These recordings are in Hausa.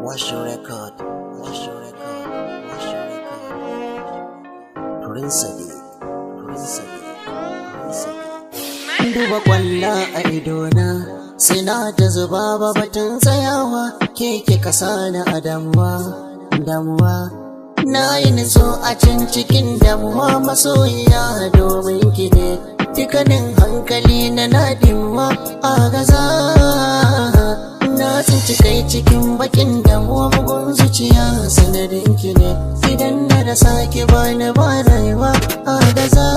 Wash your record, wash your record, wash your record. Prince Sadiq, Prince Sadiq, Prince Sadiq. Duba kwalla a idona, sina ta zuba ba batun tsayawa, keke kasa na a damuwa. Na yi nutso a can cikin damuwa masoyiya domin ki ne, dukkanin hankali na nadimuwa a gaza. Na tsinci kai cikin bakin damuwa bugun zuciya sanadin ki ne, idan na rasa ki bani ba rayuwa a gaza.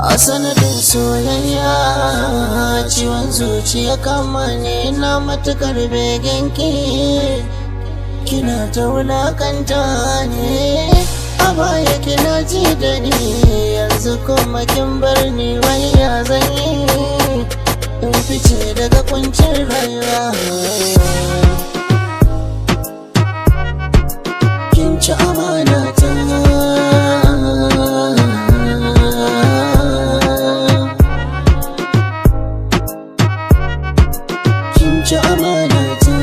A sanadin soyayya ciwon zuciya kama ne, na matukar begen ki, kina ta wulakanta ne. A baya kina ji da ni, yanzu kuma kin bar ni, wai ya zan yi in fice daga kuncin rayuwa. Kin ci amana ta, kin ci amana ta.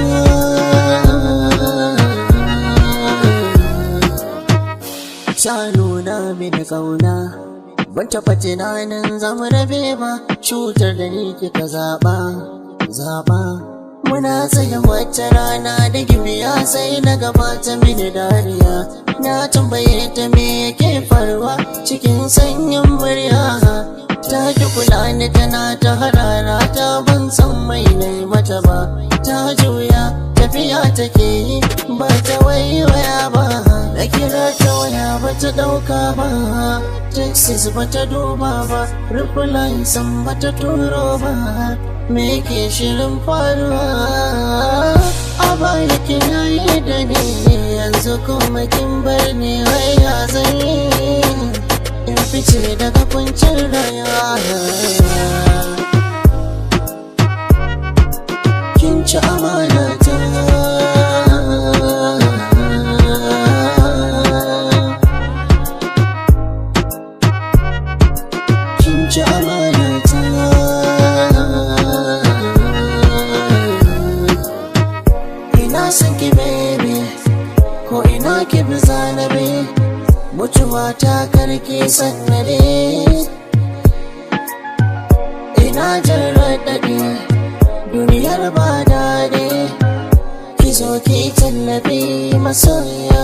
Ta nuna mini kauna, ban taɓa tunanin zamu rabe ba, cutar da ni kika zaɓa. Muna tsaye wata rana da gibiya, sai na gabata mini dariya, na tambaye ta me yake faruwa cikin sanyin murya. Ta ki kula ni tana ta harara ta, ban san mai nai mata ba. Ta juya tafiya take yi ba ta waiwaya ba, na kira ta waya ba ta dauka ba, texas ba ta duba ba, reply san ba ta turo ba. Me ke shirin faruwa? A baya kina yi da ni, yanzu kuma kin bar ni, wai ya zan yi in fice daga kuncin rayuwa. Kin ci amana ta, kin ci amana ta. Ina son ki baby, ko ina ki bi zanabe, mutuwa ta karki sannade. Ina jin raɗaɗi, duniyar ba daɗi, ki zo ki tallafi masoya.